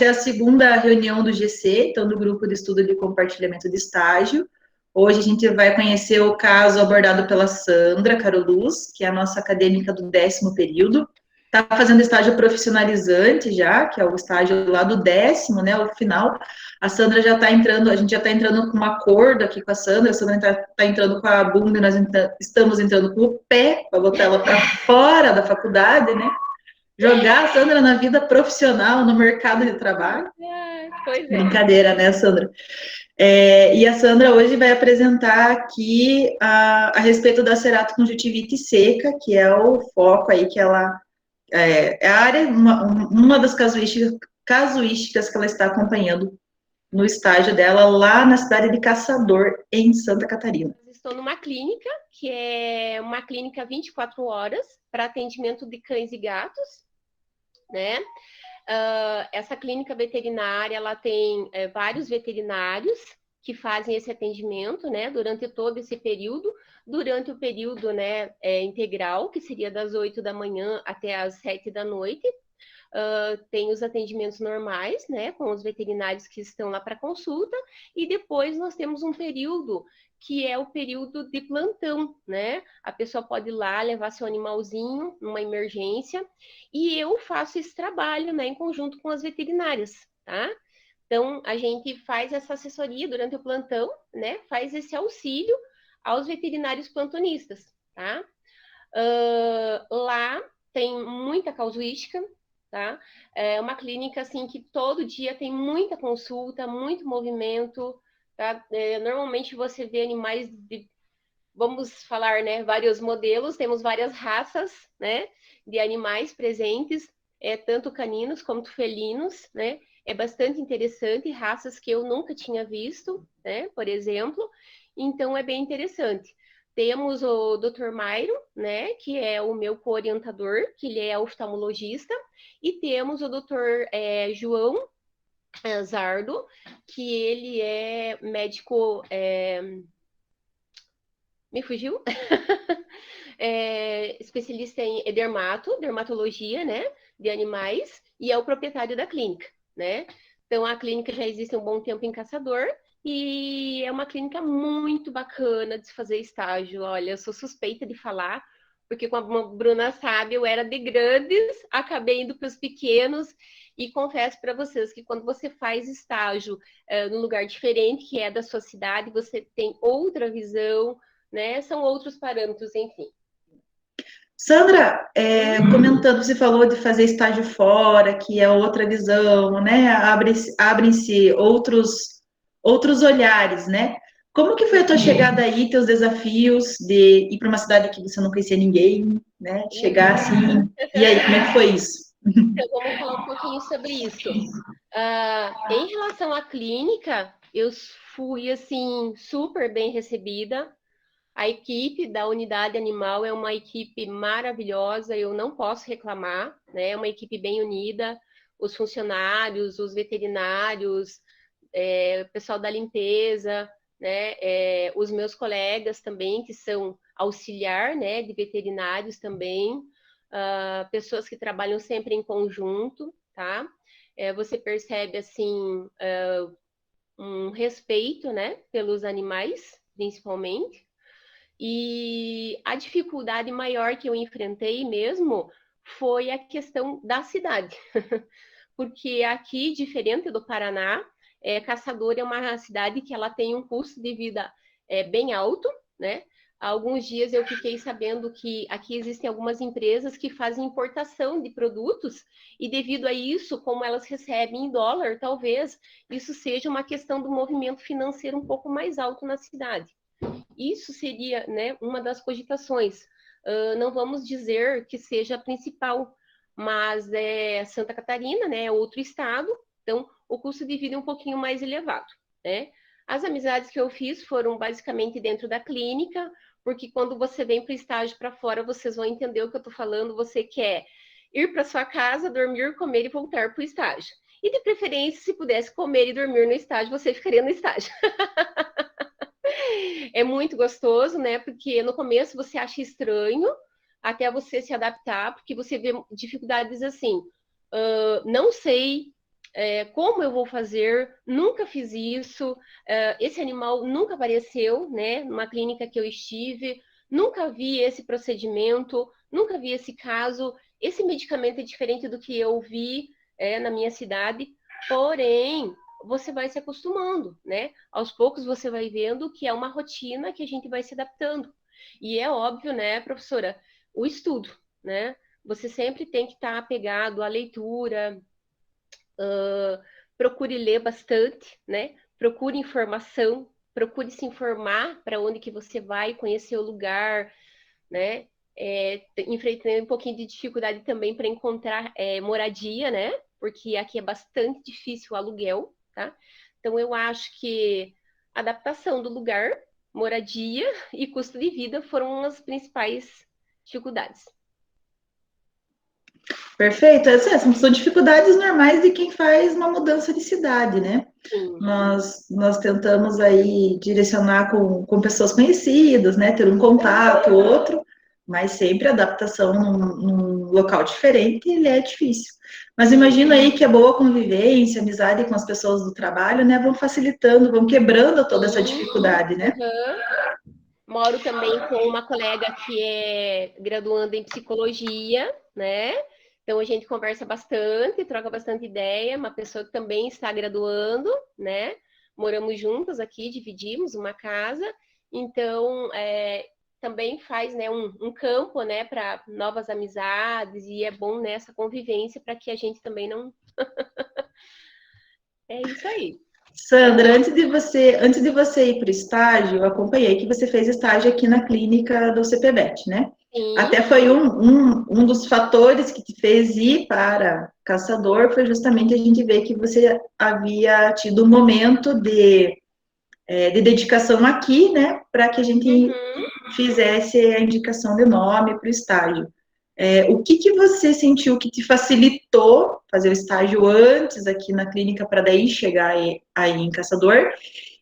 essa é a segunda reunião do GC, então do Grupo de Estudo de Compartilhamento de Estágio. Hoje a gente vai conhecer o caso abordado pela Sandra Caroluz, que é a nossa acadêmica do 10º período. Está fazendo estágio profissionalizante já, que é o estágio lá do 10º, né, o final. A Sandra já está entrando, a gente já está entrando com um acordo aqui com a Sandra está entrando com a bunda e nós estamos entrando com o pé, para botar ela para fora da faculdade, né? Jogar a Sandra na vida profissional, no mercado de trabalho. Pois é. Brincadeira, né, Sandra? E a Sandra hoje vai apresentar aqui a respeito da ceratoconsjuntivite seca, que é o foco aí que ela... É a área, uma das casuísticas que ela está acompanhando no estágio dela lá na cidade de Caçador, em Santa Catarina. Estou numa clínica, que é uma clínica 24 horas para atendimento de cães e gatos, né? Essa clínica veterinária, ela tem vários veterinários que fazem esse atendimento, né, durante todo esse período, durante o período, né, integral, que seria das 8 da manhã até as 7 da noite. Tem os atendimentos normais, né, com os veterinários que estão lá para consulta, e depois nós temos um período que é o período de plantão, né? A pessoa pode ir lá levar seu animalzinho numa emergência, e eu faço esse trabalho, né, em conjunto com as veterinárias, tá? Então, a gente faz essa assessoria durante o plantão, né? Faz esse auxílio aos veterinários plantonistas, tá? Lá tem muita casuística, tá? É uma clínica, assim, que todo dia tem muita consulta, muito movimento, tá? Normalmente você vê animais de, vamos falar, né, vários modelos, temos várias raças, né, de animais presentes, tanto caninos quanto felinos, né? É bastante interessante, raças que eu nunca tinha visto, né, por exemplo, então é bem interessante. Temos o Dr. Mairo, né, que é o meu co-orientador, que ele é oftalmologista, e temos o Dr. João Zardo, que ele é médico... Me fugiu? Especialista em dermatologia, né, de animais, e é o proprietário da clínica, né? Então, a clínica já existe há um bom tempo em Caçador, e é uma clínica muito bacana de se fazer estágio. Olha, eu sou suspeita de falar, porque como a Bruna sabe, eu era de grandes, acabei indo para os pequenos, e confesso para vocês que quando você faz estágio num lugar diferente, que é da sua cidade, você tem outra visão, né? São outros parâmetros, enfim. Sandra, comentando, você falou de fazer estágio fora, que é outra visão, né? Abrem-se outros olhares, né? Como que foi a tua chegada aí, teus desafios de ir para uma cidade que você não conhecia ninguém, né? Chegar assim, e aí, como é que foi isso? Então, vamos falar um pouquinho sobre isso. Em relação à clínica, eu fui, assim, super bem recebida. A equipe da unidade animal é uma equipe maravilhosa, eu não posso reclamar, né? É uma equipe bem unida, os funcionários, os veterinários, o pessoal da limpeza, né? Os meus colegas também, que são auxiliar, né? De veterinários também, pessoas que trabalham sempre em conjunto, tá? Você percebe, assim, um respeito, né? Pelos animais, principalmente. E a dificuldade maior que eu enfrentei mesmo foi a questão da cidade. Porque aqui, diferente do Paraná, Caçador é uma cidade que ela tem um custo de vida bem alto, né? Há alguns dias eu fiquei sabendo que aqui existem algumas empresas que fazem importação de produtos e devido a isso, como elas recebem em dólar, talvez isso seja uma questão do movimento financeiro um pouco mais alto na cidade. Isso seria, né, uma das cogitações. Não vamos dizer que seja a principal, mas Santa Catarina, né, é outro estado, então o custo de vida é um pouquinho mais elevado, né? As amizades que eu fiz foram basicamente dentro da clínica, porque quando você vem para o estágio para fora, vocês vão entender o que eu estou falando, você quer ir para sua casa, dormir, comer e voltar para o estágio. E de preferência, se pudesse comer e dormir no estágio, você ficaria no estágio. É muito gostoso, né? Porque no começo você acha estranho, até você se adaptar, porque você vê dificuldades assim. Não sei Como eu vou fazer? Nunca fiz isso. Esse animal nunca apareceu, né? Numa clínica que eu estive. Nunca vi esse procedimento, nunca vi esse caso. Esse medicamento é diferente do que eu vi na minha cidade. Porém, você vai se acostumando, né? Aos poucos você vai vendo que é uma rotina que a gente vai se adaptando. E é óbvio, né, professora, o estudo, né? Você sempre tem que estar apegado à leitura, procure ler bastante, né? Procure informação, procure se informar para onde que você vai, conhecer o lugar, né? Enfrentando um pouquinho de dificuldade também para encontrar moradia, né? Porque aqui é bastante difícil o aluguel, tá? Então eu acho que adaptação do lugar, moradia e custo de vida foram as principais dificuldades. Perfeito. São dificuldades normais de quem faz uma mudança de cidade, né? Sim. Nós tentamos aí direcionar com pessoas conhecidas, né? Ter um contato, outro, mas sempre a adaptação num local diferente, ele é difícil. Mas imagina aí que a boa convivência, amizade com as pessoas do trabalho, né? Vão facilitando, vão quebrando toda essa dificuldade, né? Uhum. Moro também com uma colega que é graduanda em psicologia, né? Então a gente conversa bastante, troca bastante ideia. Uma pessoa que também está graduando, né? Moramos juntas aqui, dividimos uma casa. Então também faz, né, um campo, né, para novas amizades e é bom nessa convivência para que a gente também não. É isso aí. Sandra, antes de você ir para o estágio, eu acompanhei que você fez estágio aqui na clínica do CPBET, né? Sim. Até foi um dos fatores que te fez ir para Caçador, foi justamente a gente ver que você havia tido um momento de dedicação aqui, né? Para que a gente fizesse a indicação de nome para o estágio. O que você sentiu que te facilitou fazer o estágio antes aqui na clínica para daí chegar aí em Caçador?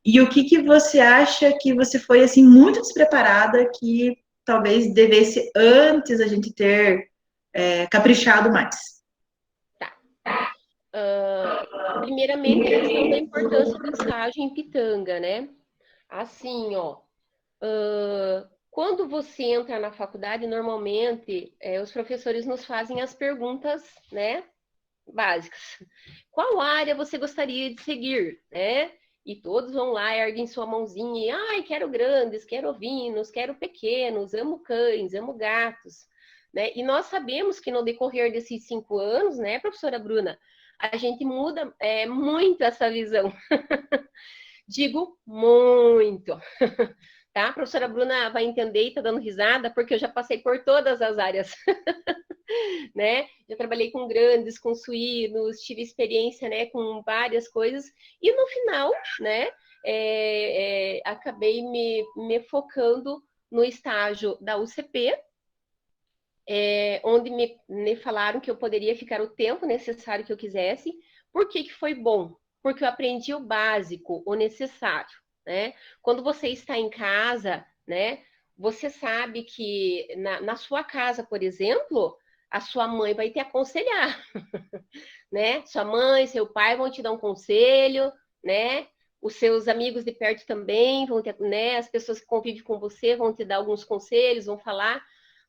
E o que você acha que você foi assim muito despreparada que talvez devesse antes a gente ter caprichado mais? Tá. Primeiramente, a questão da importância do estágio em Pitanga, né? Assim, ó, quando você entra na faculdade, normalmente os professores nos fazem as perguntas, né, básicas. Qual área você gostaria de seguir, né? E todos vão lá, erguem sua mãozinha e, ai, quero grandes, quero ovinos, quero pequenos, amo cães, amo gatos, né? E nós sabemos que no decorrer desses 5 anos, né, professora Bruna, a gente muda muito essa visão. Digo muito. Tá? A professora Bruna vai entender e tá dando risada, porque eu já passei por todas as áreas. Né? Já trabalhei com grandes, com suínos, tive experiência, né, com várias coisas. E no final, né, acabei me focando no estágio da UCP, onde me falaram que eu poderia ficar o tempo necessário que eu quisesse. Por que foi bom? Porque eu aprendi o básico, o necessário, né? Quando você está em casa, né, você sabe que na sua casa, por exemplo, a sua mãe vai te aconselhar, né? Sua mãe, seu pai vão te dar um conselho, né? Os seus amigos de perto também vão ter, né? As pessoas que convivem com você vão te dar alguns conselhos, vão falar,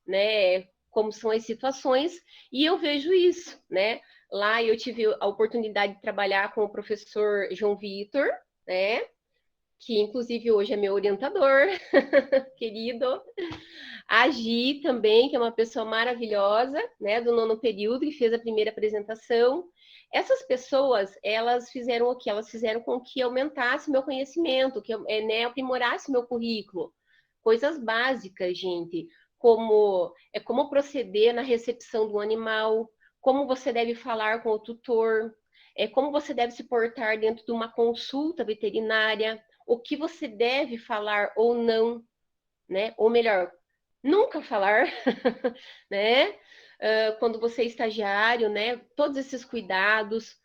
né? Como são as situações, e eu vejo isso, né? Lá eu tive a oportunidade de trabalhar com o professor João Vitor, né? Que inclusive hoje é meu orientador, querido. A Gi também, que é uma pessoa maravilhosa, né, do 9º período, que fez a primeira apresentação. Essas pessoas, elas fizeram o quê? Elas fizeram com que aumentasse meu conhecimento, que né, aprimorasse meu currículo. Coisas básicas, gente, como proceder na recepção do animal, como você deve falar com o tutor, como você deve se portar dentro de uma consulta veterinária, o que você deve falar ou não, né? Ou melhor, nunca falar, né? Quando você é estagiário, né? Todos esses cuidados,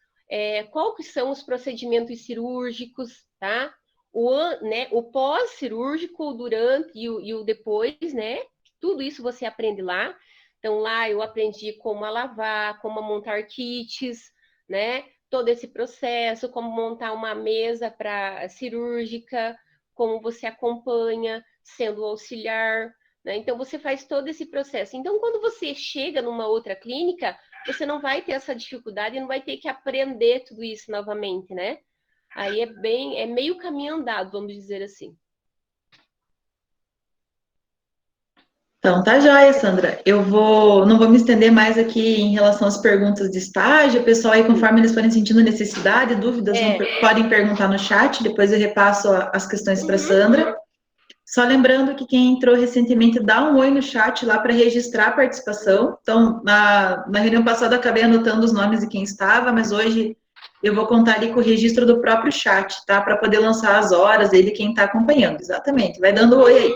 qual que são os procedimentos cirúrgicos, tá? O pós-cirúrgico, o durante e o depois, né? Tudo isso você aprende lá. Então, lá eu aprendi como a lavar, como a montar kits, né? todo esse processo, como montar uma mesa cirúrgica, como você acompanha sendo auxiliar, né? Então, você faz todo esse processo. Então, quando você chega numa outra clínica, você não vai ter essa dificuldade e não vai ter que aprender tudo isso novamente, né? Aí é meio caminho andado, vamos dizer assim. Então, tá joia, Sandra. Não vou me estender mais aqui em relação às perguntas de estágio. O pessoal aí, conforme eles forem sentindo necessidade, dúvidas, podem perguntar no chat, depois eu repasso as questões para Sandra. Só lembrando que quem entrou recentemente, dá um oi no chat lá para registrar a participação. Então, na reunião passada, eu acabei anotando os nomes de quem estava, mas hoje eu vou contar ali com o registro do próprio chat, tá? Para poder lançar as horas dele, quem está acompanhando. Exatamente, vai dando oi aí.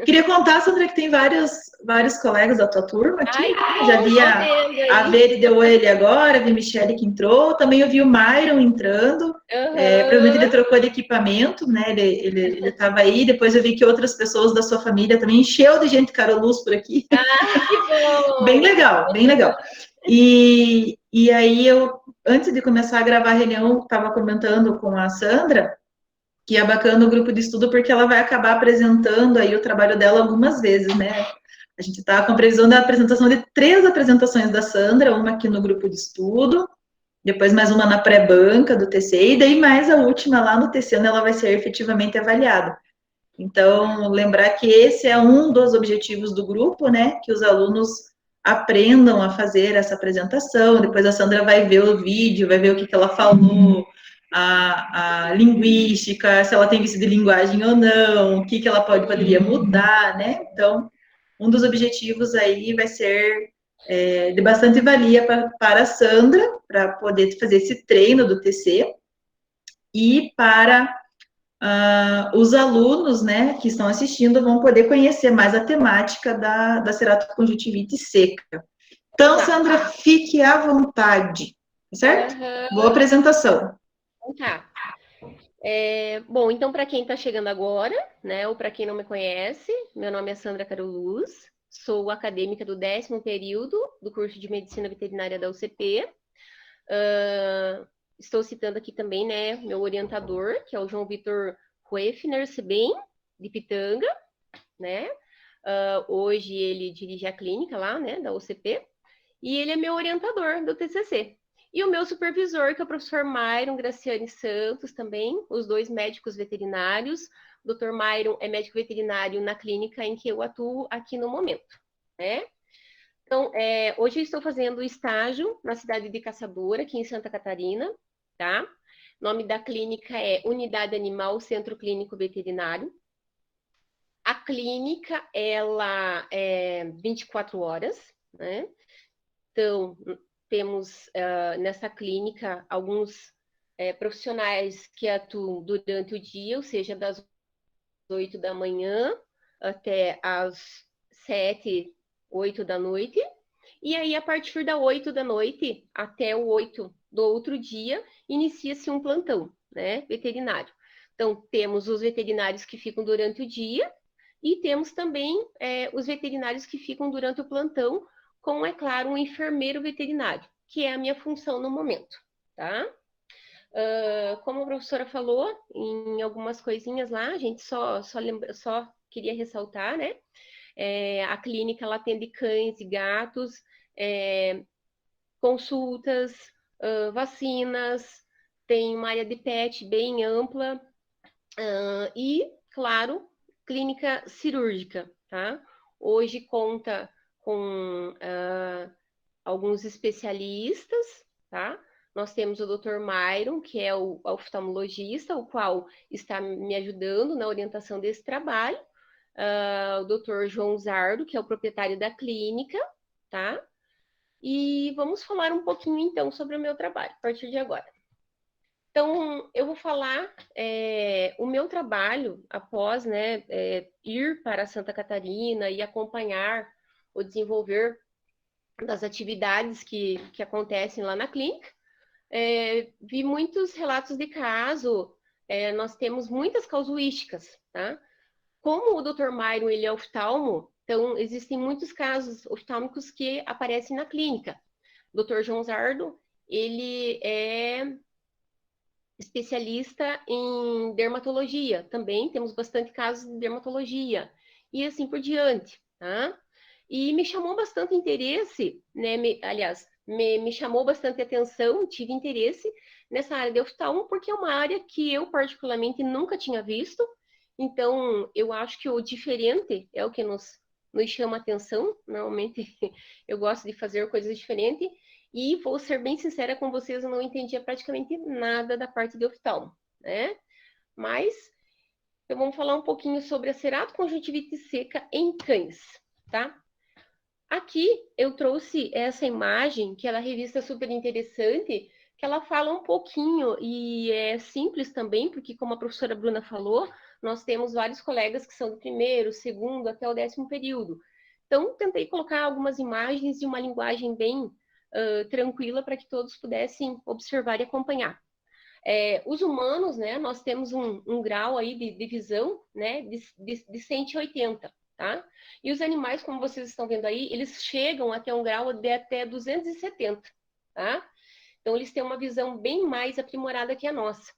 Queria contar, Sandra, que tem vários colegas da tua turma aqui. Ai, Já vi a Veri deu oi ali agora, vi a Michelle que entrou. Também eu vi o Myron entrando. Provavelmente ele trocou de equipamento, né? Ele estava aí. Depois eu vi que outras pessoas da sua família também encheu de gente Caroluz por aqui. Ah, que bom! Bem legal, bem legal. E aí antes de começar a gravar a reunião, estava comentando com a Sandra que é bacana o grupo de estudo porque ela vai acabar apresentando aí o trabalho dela algumas vezes, né? A gente está com a previsão da apresentação de 3 apresentações da Sandra, uma aqui no grupo de estudo, depois mais uma na pré-banca do TC, e daí mais a última lá no TC, onde ela vai ser efetivamente avaliada. Então, lembrar que esse é um dos objetivos do grupo, né? Que os alunos aprendam a fazer essa apresentação, depois a Sandra vai ver o vídeo, vai ver o que ela falou, a linguística, se ela tem vício de linguagem ou não, o que ela poderia mudar, né? Então, um dos objetivos aí vai ser de bastante valia para a Sandra, para poder fazer esse treino do TC, e para os alunos, né, que estão assistindo vão poder conhecer mais a temática da ceratoconjuntivite seca. Então, Sandra, fique à vontade, certo? Boa apresentação. Tá. Bom, então, para quem está chegando agora, né, ou para quem não me conhece, meu nome é Sandra Caroluz, sou acadêmica do 10º período do curso de Medicina Veterinária da UCP. Estou citando aqui também, né, meu orientador, que é o João Vitor Ruefner Sebem, de Pitanga, né? Hoje ele dirige a clínica lá, né, da UCP, e ele é meu orientador do TCC. E o meu supervisor, que é o professor Myron Graciane Santos também, os dois médicos veterinários. O Dr. Myron é médico veterinário na clínica em que eu atuo aqui no momento, né? Então, hoje eu estou fazendo estágio na cidade de Caçadora, aqui em Santa Catarina, tá? O nome da clínica é Unidade Animal Centro Clínico Veterinário. A clínica, ela é 24 horas, né? Então, temos nessa clínica alguns profissionais que atuam durante o dia, ou seja, das 8 da manhã até as 7, 8 da noite. E aí, a partir da 8 da noite até o 8 do outro dia, inicia-se um plantão, né, veterinário. Então, temos os veterinários que ficam durante o dia e temos também os veterinários que ficam durante o plantão, com, é claro, um enfermeiro veterinário, que é a minha função no momento, tá? Como a professora falou, em algumas coisinhas lá, a gente só queria ressaltar, né? A clínica, ela atende cães e gatos, consultas, vacinas, tem uma área de pet bem ampla, e, claro, clínica cirúrgica, tá? Hoje conta com alguns especialistas, tá? Nós temos o Dr. Myron, que é o oftalmologista, o qual está me ajudando na orientação desse trabalho. O Dr. João Zardo, que é o proprietário da clínica, tá? E vamos falar um pouquinho, então, sobre o meu trabalho, a partir de agora. Então, eu vou falar o meu trabalho após, né, ir para Santa Catarina e acompanhar o desenvolver das atividades que acontecem lá na clínica. Vi muitos relatos de caso, nós temos muitas casuísticas, tá? Como o Dr. Myron, ele é oftalmo, então existem muitos casos oftálmicos que aparecem na clínica. O Dr. João Zardo, ele é especialista em dermatologia. Também temos bastante casos de dermatologia. E assim por diante, tá? E me chamou bastante interesse, né? Aliás, me chamou bastante atenção, tive interesse nessa área de oftalmo, porque é uma área que eu particularmente nunca tinha visto. Então, eu acho que o diferente é o que nos chama atenção. Normalmente, eu gosto de fazer coisas diferentes. E vou ser bem sincera com vocês, eu não entendia praticamente nada da parte de oftalmo, né? Mas, então vamos falar um pouquinho sobre a ceratoconjuntivite seca em cães, tá? Aqui eu trouxe essa imagem, que ela é revista super interessante, que ela fala um pouquinho, e é simples também, porque como a professora Bruna falou, nós temos vários colegas que são do primeiro, segundo, até o 10º período. Então, tentei colocar algumas imagens de uma linguagem bem tranquila para que todos pudessem observar e acompanhar. Os humanos, né, nós temos um grau aí de visão, né, de 180, tá? E os animais, como vocês estão vendo aí, eles chegam até um grau de até 270, tá? Então, eles têm uma visão bem mais aprimorada que a nossa.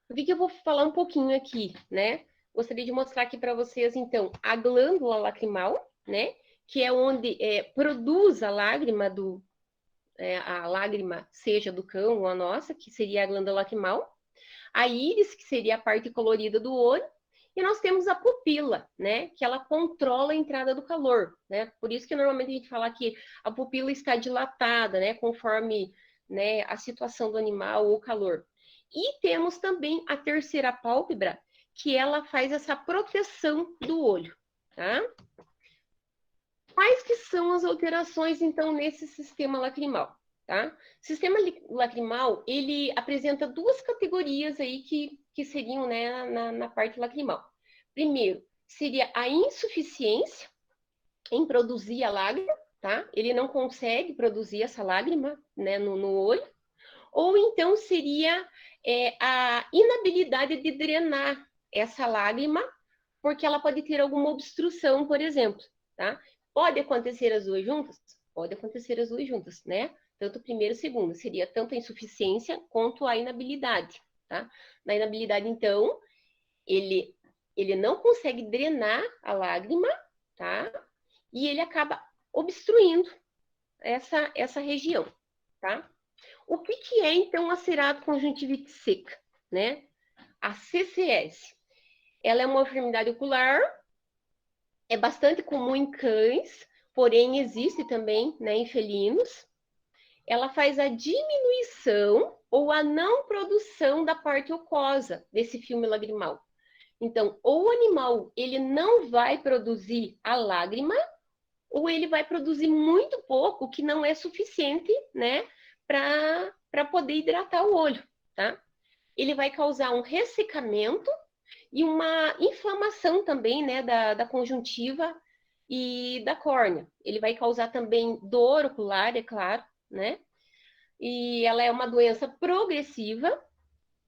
O que eu vou falar um pouquinho aqui, né? Gostaria de mostrar aqui para vocês, então, a glândula lacrimal, né? Que é onde produz a lágrima a lágrima, seja do cão ou a nossa, que seria a glândula lacrimal, a íris, que seria a parte colorida do olho, e nós temos a pupila, né, que ela controla a entrada do calor, né? Por isso que normalmente a gente fala que a pupila está dilatada, né, conforme, né, a situação do animal ou o calor. E temos também a terceira pálpebra, que ela faz essa proteção do olho, tá? Quais que são as alterações, então, nesse sistema lacrimal? Tá? O sistema lacrimal, ele apresenta duas categorias aí que seriam, né, na parte lacrimal. Primeiro, seria a insuficiência em produzir a lágrima, tá? Ele não consegue produzir essa lágrima, né, no olho. Ou então seria a inabilidade de drenar essa lágrima, porque ela pode ter alguma obstrução, por exemplo, tá? Pode acontecer as duas juntas? Pode acontecer as duas juntas, né? Tanto o primeiro e o segundo. Seria tanto a insuficiência quanto a inabilidade, tá? Na inabilidade, então, ele não consegue drenar a lágrima, tá? E ele acaba obstruindo essa região, tá? O que é, então, a ceratoconjuntivite seca, né? A CCS. Ela é uma enfermidade ocular, é bastante comum em cães, porém existe também, né, em felinos. Ela faz a diminuição ou a não produção da parte ocosa desse filme lagrimal. Então, ou o animal ele não vai produzir a lágrima, ou ele vai produzir muito pouco, que não é suficiente, né, para poder hidratar o olho, tá? Ele vai causar um ressecamento e uma inflamação também, né, da conjuntiva e da córnea. Ele vai causar também dor ocular, é claro, né? E ela é uma doença progressiva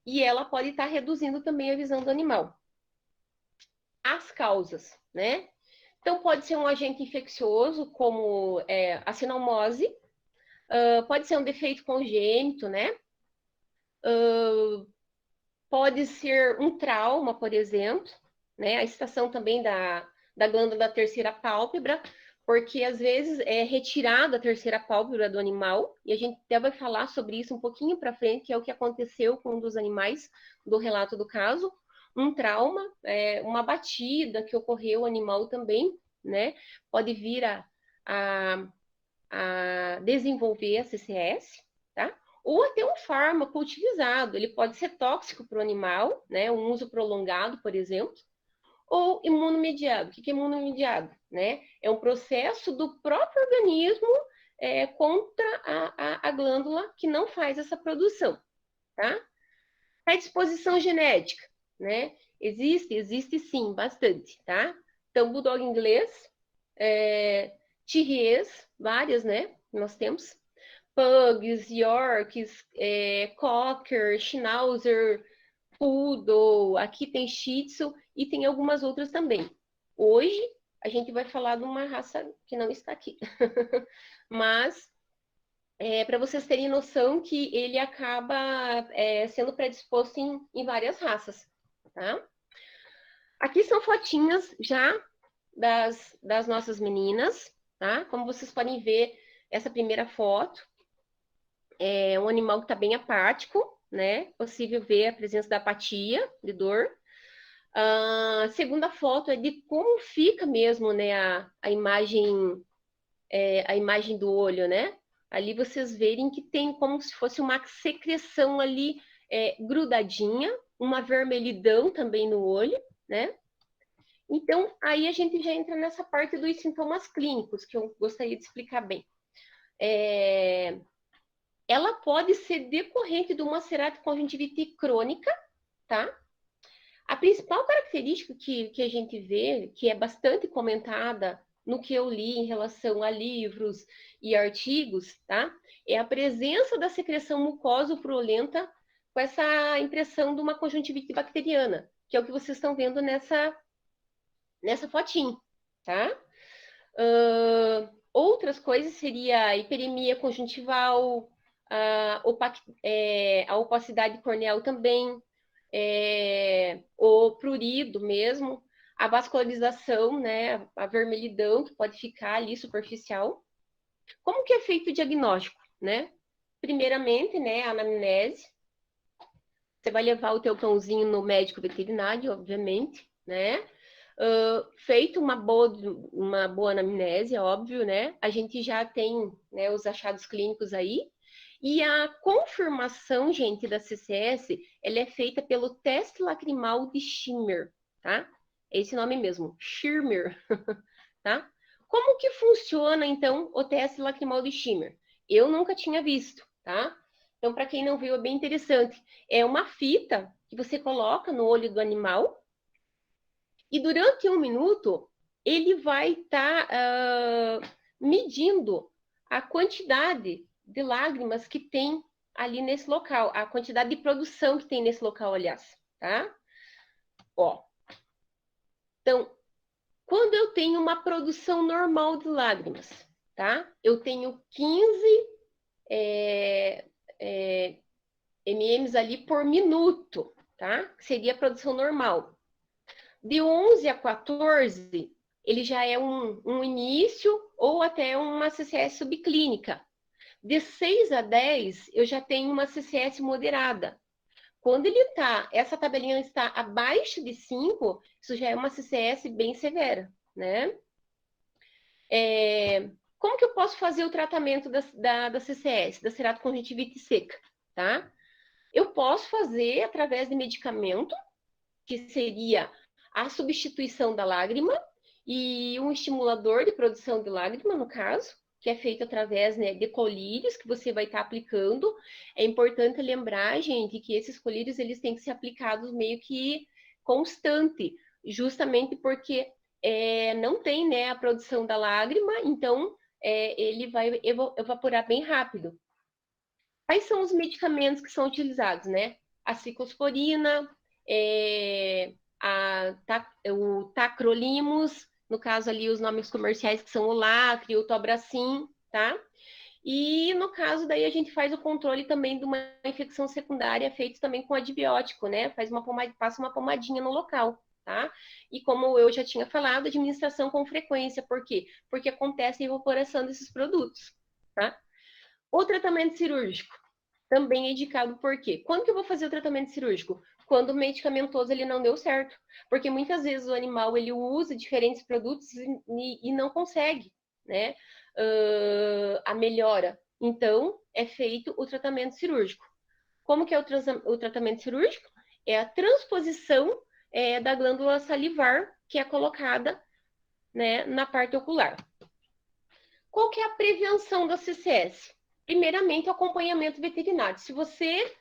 e ela pode estar reduzindo também a visão do animal. As causas, né? Então, pode ser um agente infeccioso, como a sinomose, pode ser um defeito congênito, né? Pode ser um trauma, por exemplo, né? A estação também da glândula da terceira pálpebra, porque às vezes é retirada a terceira pálpebra do animal, e a gente até vai falar sobre isso um pouquinho para frente, que é o que aconteceu com um dos animais do relato do caso. Um trauma, uma batida que ocorreu ao animal também, né? Pode vir a desenvolver a CCS, tá? Ou até um fármaco utilizado, ele pode ser tóxico para o animal, né? Um uso prolongado, por exemplo, ou imunomediado. O que é imunomediado? Né? É um processo do próprio organismo contra a glândula que não faz essa produção, tá? Predisposição genética, né? Existe sim, bastante, tá? Então, bulldog inglês, Terriers, várias, né? Nós temos. Pugs, Yorks, Cocker, Schnauzer, Poodle, aqui tem Shih Tzu e tem algumas outras também. Hoje a gente vai falar de uma raça que não está aqui, mas para vocês terem noção que ele acaba sendo predisposto em várias raças, tá? Aqui são fotinhas já das nossas meninas, tá? Como vocês podem ver, essa primeira foto é um animal que está bem apático, né? Possível ver a presença da apatia, de dor. A segunda foto é de como fica mesmo, né, a imagem do olho, né? Ali vocês verem que tem como se fosse uma secreção ali grudadinha, uma vermelhidão também no olho, né? Então, aí a gente já entra nessa parte dos sintomas clínicos, que eu gostaria de explicar bem. Ela pode ser decorrente de uma ceratoconjuntivite crônica, tá? A principal característica que a gente vê, que é bastante comentada no que eu li em relação a livros e artigos, tá? É a presença da secreção mucosa purulenta com essa impressão de uma conjuntivite bacteriana, que é o que vocês estão vendo nessa fotinho, tá? Outras coisas seria a hiperemia conjuntival, a opacidade corneal também, o prurido mesmo, a vascularização, né, a vermelhidão que pode ficar ali superficial. Como que é feito o diagnóstico, né? Primeiramente, né, a anamnese. Você vai levar o teu cãozinho no médico veterinário, obviamente, né? Feito uma boa anamnese, óbvio, né? A gente já tem, né, os achados clínicos aí. E a confirmação, gente, da CCS, ela é feita pelo teste lacrimal de Schirmer, tá? É esse nome mesmo, Schirmer, tá? Como que funciona, então, o teste lacrimal de Schirmer? Eu nunca tinha visto, tá? Então, para quem não viu, é bem interessante. É uma fita que você coloca no olho do animal e durante 1 minuto ele vai estar medindo a quantidade de lágrimas que tem ali nesse local, a quantidade de produção que tem nesse local, aliás, tá? Ó. Então, quando eu tenho uma produção normal de lágrimas, tá? Eu tenho 15 ml ali por minuto, tá? Que seria a produção normal. De 11 a 14, ele já é um início ou até uma CCS subclínica. De 6 a 10, eu já tenho uma CCS moderada. Quando essa tabelinha está abaixo de 5, isso já é uma CCS bem severa, né? Como que eu posso fazer o tratamento da CCS, da ceratoconjuntivite seca, tá? Eu posso fazer através de medicamento, que seria a substituição da lágrima e um estimulador de produção de lágrima, no caso, que é feito através, né, de colírios que você vai estar aplicando. É importante lembrar, gente, que esses colírios eles têm que ser aplicados meio que constante, justamente porque não tem, né, a produção da lágrima, então ele vai evaporar bem rápido. Quais são os medicamentos que são utilizados, né? A ciclosporina, o tacrolimus, no caso ali os nomes comerciais que são o Lacre, o Tobracin, tá? E no caso daí a gente faz o controle também de uma infecção secundária feito também com antibiótico, né? Passa uma pomadinha no local, tá? E como eu já tinha falado, administração com frequência, por quê? Porque acontece a evaporação desses produtos, tá? O tratamento cirúrgico também é indicado por quê? Quando que eu vou fazer o tratamento cirúrgico? Quando o medicamentoso ele não deu certo. Porque muitas vezes o animal ele usa diferentes produtos e não consegue, né? A melhora. Então, é feito o tratamento cirúrgico. Como que é o tratamento cirúrgico? É a transposição da glândula salivar que é colocada, né, na parte ocular. Qual que é a prevenção da CCS? Primeiramente, o acompanhamento veterinário. Se você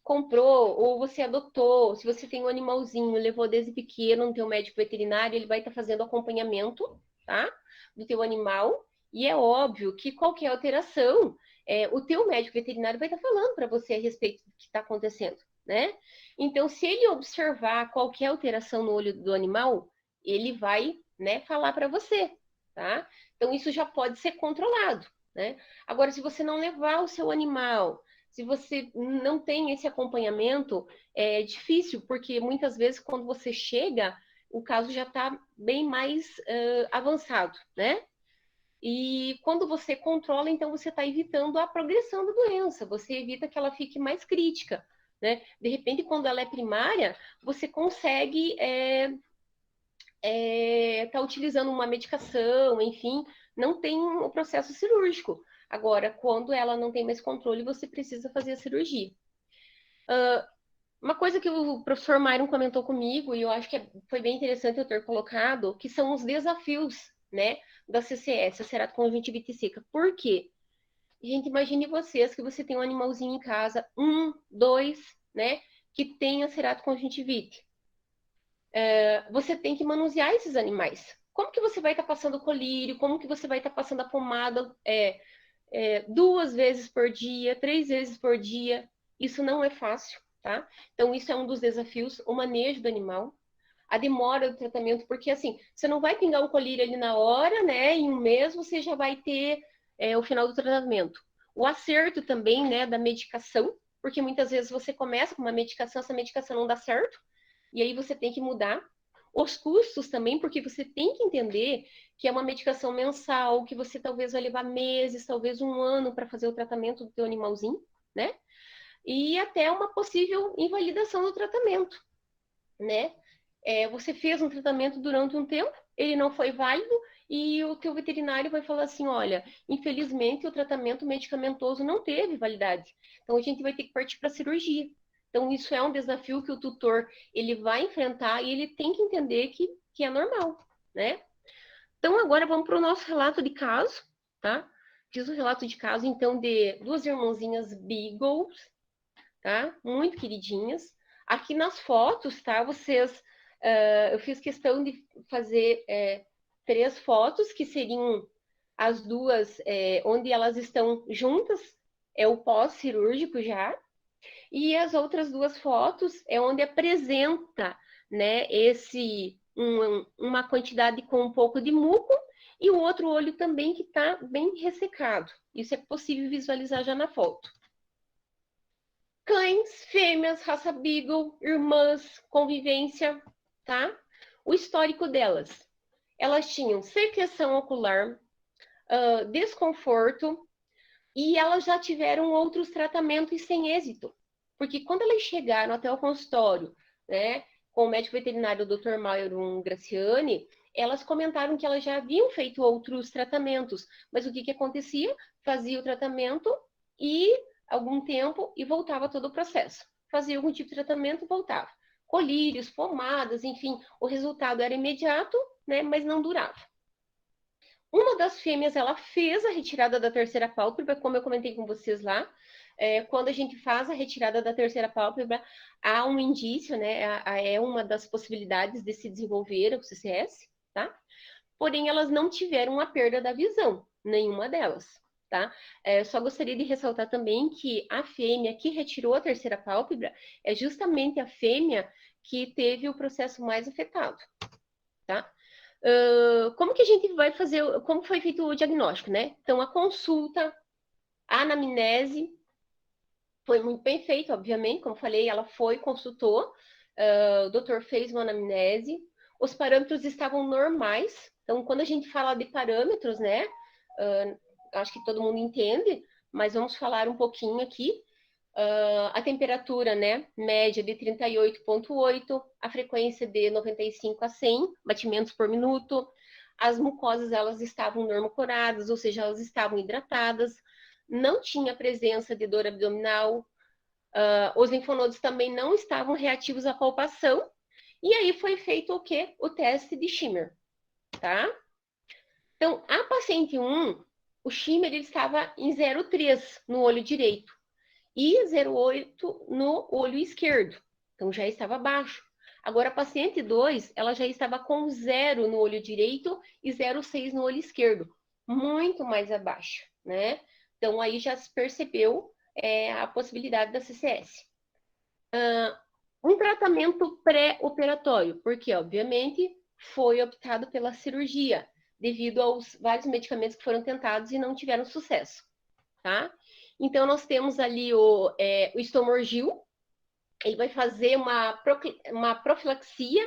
comprou ou você adotou, se você tem um animalzinho, levou desde pequeno no teu médico veterinário, ele vai estar fazendo acompanhamento, tá? Do teu animal. E é óbvio que qualquer alteração, o teu médico veterinário vai estar falando para você a respeito do que está acontecendo, né? Então, se ele observar qualquer alteração no olho do animal, ele vai, né, falar para você, tá? Então, isso já pode ser controlado, né? Agora, se você não levar o seu animal, se você não tem esse acompanhamento, é difícil, porque muitas vezes quando você chega, o caso já está bem mais avançado, né? E quando você controla, então você está evitando a progressão da doença, você evita que ela fique mais crítica, né? De repente, quando ela é primária, você consegue tá utilizando uma medicação, enfim, não tem o processo cirúrgico. Agora, quando ela não tem mais controle, você precisa fazer a cirurgia. Uma coisa que o professor Myron comentou comigo, e eu acho que foi bem interessante eu ter colocado, que são os desafios, né, da CCS, a ceratoconjuntivite seca. Por quê? Gente, imagine vocês que você tem um animalzinho em casa, 2, né, que tem a ceratoconjuntivite. Você tem que manusear esses animais. Como que você vai estar passando o colírio? Como que você vai estar passando a pomada 2 vezes por dia, 3 vezes por dia? Isso não é fácil, tá? Então, isso é um dos desafios, o manejo do animal. A demora do tratamento, porque assim, você não vai pingar um colírio ali na hora, né? Em um mês você já vai ter o final do tratamento. O acerto também, né, da medicação, porque muitas vezes você começa com uma medicação, essa medicação não dá certo, e aí você tem que mudar. Os custos também, porque você tem que entender que é uma medicação mensal, que você talvez vai levar meses, talvez um ano para fazer o tratamento do teu animalzinho, né? E até uma possível invalidação do tratamento, né? Você fez um tratamento durante um tempo, ele não foi válido, e o teu veterinário vai falar assim, olha, infelizmente o tratamento medicamentoso não teve validade, então a gente vai ter que partir para a cirurgia. Então isso é um desafio que o tutor ele vai enfrentar e ele tem que entender que é normal, né? Então agora vamos para o nosso relato de caso, tá? Fiz o relato de caso, então, de 2 irmãzinhas Beagles, tá? Muito queridinhas. Aqui nas fotos, tá? Eu fiz questão de fazer 3 fotos, que seriam as duas, onde elas estão juntas, é o pós-cirúrgico já, e as outras 2 fotos é onde apresenta, né, uma quantidade com um pouco de muco, e o outro olho também que está bem ressecado. Isso é possível visualizar já na foto. Cães, fêmeas, raça Beagle, irmãs, convivência, tá? O histórico delas. Elas tinham secreção ocular, desconforto, e elas já tiveram outros tratamentos sem êxito. Porque quando elas chegaram até o consultório, né, com o médico veterinário Dr. Myron Graciani, elas comentaram que elas já haviam feito outros tratamentos. Mas o que acontecia? Fazia o tratamento e algum tempo e voltava todo o processo. Fazia algum tipo de tratamento e voltava. Colírios, pomadas, enfim, o resultado era imediato, né, mas não durava. Uma das fêmeas, ela fez a retirada da terceira pálpebra, como eu comentei com vocês lá. Quando a gente faz a retirada da terceira pálpebra, há um indício, né? É uma das possibilidades de se desenvolver o CCS, tá? Porém, elas não tiveram a perda da visão, nenhuma delas, tá? Só gostaria de ressaltar também que a fêmea que retirou a terceira pálpebra é justamente a fêmea que teve o processo mais afetado, tá? Como que a gente vai fazer, como foi feito o diagnóstico, né? Então, a consulta, a anamnese, foi muito bem feito, obviamente, como falei, ela foi, consultou, o doutor fez uma anamnese, os parâmetros estavam normais, então, quando a gente fala de parâmetros, né, acho que todo mundo entende, mas vamos falar um pouquinho aqui. A temperatura, né, média de 38,8, a frequência de 95 a 100 batimentos por minuto, as mucosas, elas estavam normocoradas, ou seja, elas estavam hidratadas, não tinha presença de dor abdominal, os linfonodos também não estavam reativos à palpação, e aí foi feito o quê? O teste de Schimmer, tá? Então, a paciente 1, o Schimmer ele estava em 0,3 no olho direito e 0,8 no olho esquerdo. Então, já estava baixo. Agora, a paciente 2, ela já estava com 0 no olho direito e 0,6 no olho esquerdo. Muito mais abaixo, né? Então, aí já se percebeu a possibilidade da CCS. Um tratamento pré-operatório, porque, obviamente, foi optado pela cirurgia. devido aos vários medicamentos que foram tentados e não tiveram sucesso, tá? Então, nós temos ali o Estomorgil, ele vai fazer uma profilaxia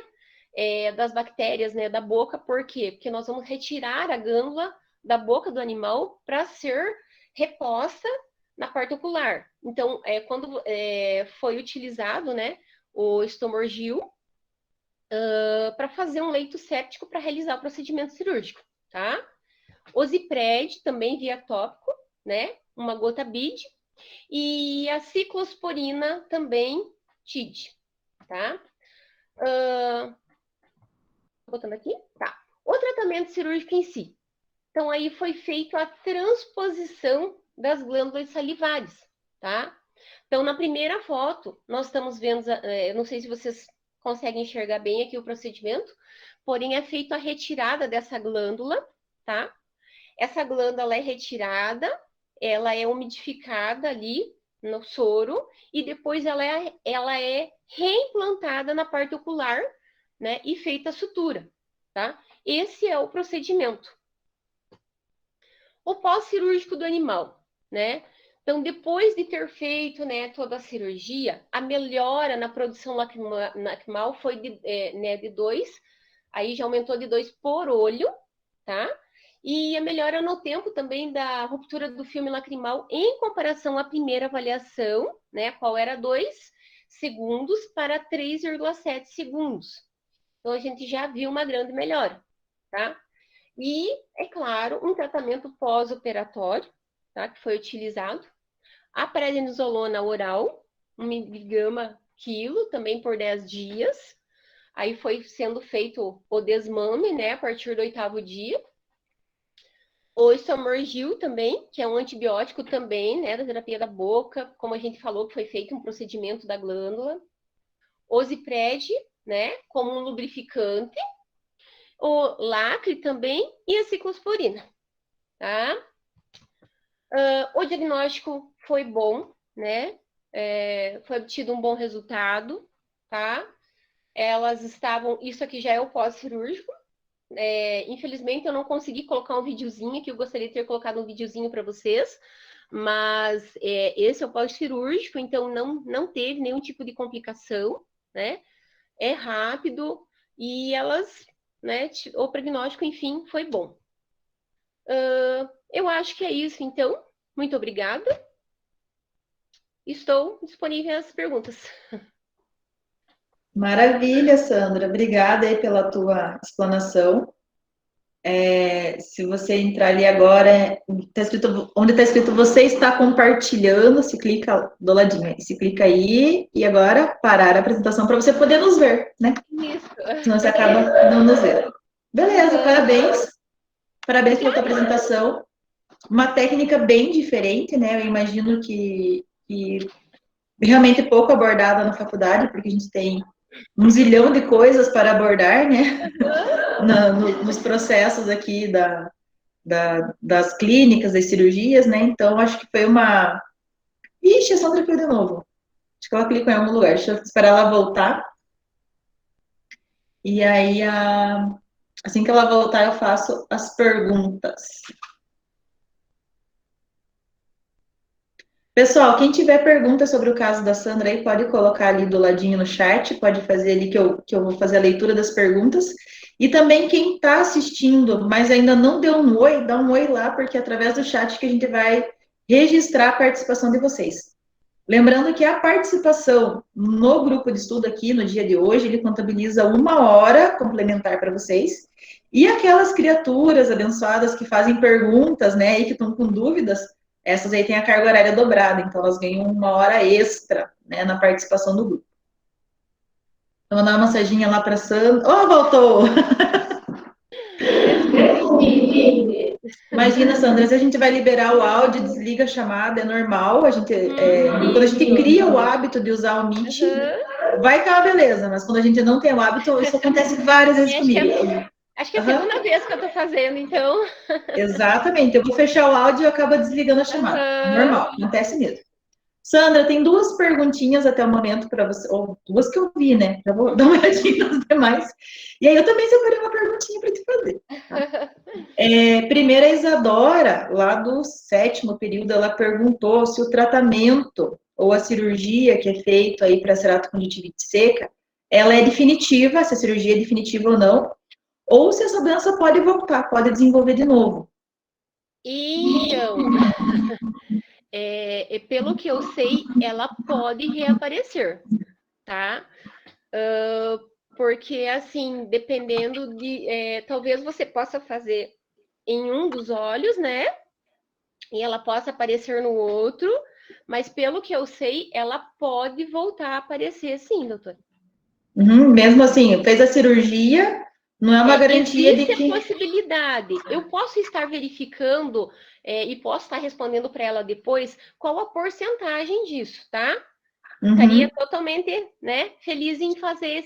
das bactérias, né, da boca. Por quê? Porque nós vamos retirar a glândula da boca do animal para ser reposta na parte ocular. Então, quando foi utilizado, né, o Estomorgil para fazer um leito séptico para realizar o procedimento cirúrgico, tá? O Zipred, também via tópico, né, uma gota BID, e a ciclosporina também TID, tá? Botando aqui, tá. O tratamento cirúrgico em si. Então, aí foi feito a transposição das glândulas salivares, tá? Então, na primeira foto, nós estamos vendo, não sei se vocês conseguem enxergar bem aqui o procedimento, porém é feito a retirada dessa glândula, tá? Essa glândula é retirada, ela é umidificada ali no soro e depois ela é reimplantada na parte ocular, né? E feita a sutura, tá? Esse é o procedimento. O pós-cirúrgico do animal, né? Então, depois de ter feito, né, toda a cirurgia, a melhora na produção lacrimal foi de 2, aí já aumentou de 2 por olho, tá? E a melhora no tempo também da ruptura do filme lacrimal em comparação à primeira avaliação, né, qual era 2 segundos para 3,7 segundos. Então, a gente já viu uma grande melhora, tá? E, é claro, um tratamento pós-operatório, tá, que foi utilizado. A prednisolona oral, 1 miligrama quilo, também por 10 dias. Aí foi sendo feito o desmame, né, a partir do 8º dia. O Estomorgil também, que é um antibiótico também, né, da terapia da boca, como a gente falou, que foi feito um procedimento da glândula. O Zipred, né, como um lubrificante. O lacre também e a ciclosporina, tá? O diagnóstico foi bom, né? Foi obtido um bom resultado, tá? Elas estavam... Isso aqui já é o pós-cirúrgico. Infelizmente, eu não consegui colocar um videozinho, que eu gostaria de ter colocado um videozinho para vocês, mas esse é o pós-cirúrgico, então não teve nenhum tipo de complicação, né? É rápido e elas... né? O prognóstico, enfim, foi bom. Eu acho que é isso, então. Muito obrigada. Estou disponível às perguntas. Maravilha, Sandra. Obrigada aí pela tua explanação. Se você entrar ali agora, onde está escrito você está compartilhando, se clica do ladinho, se clica aí e agora parar a apresentação para você poder nos ver, né? Isso. Senão você acaba não nos vendo. Beleza, parabéns. Parabéns pela tua apresentação. Uma técnica bem diferente, né? Eu imagino que realmente pouco abordada na faculdade, porque a gente tem um zilhão de coisas para abordar, né? Nos processos aqui das clínicas, das cirurgias, né? Então, acho que foi uma... Ixi, a Sandra foi de novo. Acho que ela clicou em algum lugar. Deixa eu esperar ela voltar. E aí, assim que ela voltar, eu faço as perguntas. Pessoal, quem tiver pergunta sobre o caso da Sandra aí, pode colocar ali do ladinho no chat, pode fazer ali que eu vou fazer a leitura das perguntas. E também quem está assistindo, mas ainda não deu um oi, dá um oi lá, porque é através do chat que a gente vai registrar a participação de vocês. Lembrando que a participação no grupo de estudo aqui, no dia de hoje, ele contabiliza 1 hora complementar para vocês. E aquelas criaturas abençoadas que fazem perguntas, né, e que estão com dúvidas, essas aí têm a carga horária dobrada, então elas ganham 1 hora extra, né, na participação do grupo. Então, vou dar uma massaginha lá para a Sandra. Oh, voltou! Imagina, Sandra, se a gente vai liberar o áudio, desliga a chamada, é normal. Quando a gente cria o hábito de usar o Meet, vai ficar uma beleza, mas quando a gente não tem o hábito, isso acontece várias vezes comigo. Acho que é a segunda vez que eu estou fazendo, então. Exatamente, eu vou fechar o áudio e acaba desligando a chamada. Normal, acontece mesmo. Sandra, tem 2 perguntinhas até o momento para você, ou 2 que eu vi, né? Já vou dar uma olhadinha nas demais. E aí eu também separei uma perguntinha para te fazer. Tá? Primeiro, a Isadora, lá do 7º período, ela perguntou se o tratamento ou a cirurgia que é feito aí para ceratocondilite seca, ela é definitiva, se a cirurgia é definitiva ou se essa doença pode voltar, pode desenvolver de novo. Então, pelo que eu sei, ela pode reaparecer, tá? Porque, assim, dependendo de... talvez você possa fazer em um dos olhos, né? E ela possa aparecer no outro, mas pelo que eu sei, ela pode voltar a aparecer sim, doutora. Mesmo assim, fez a cirurgia, não é uma garantia de que... Existe a possibilidade. Eu posso estar verificando e posso estar respondendo para ela depois qual a porcentagem disso, tá? Estaria totalmente, né, feliz em fazer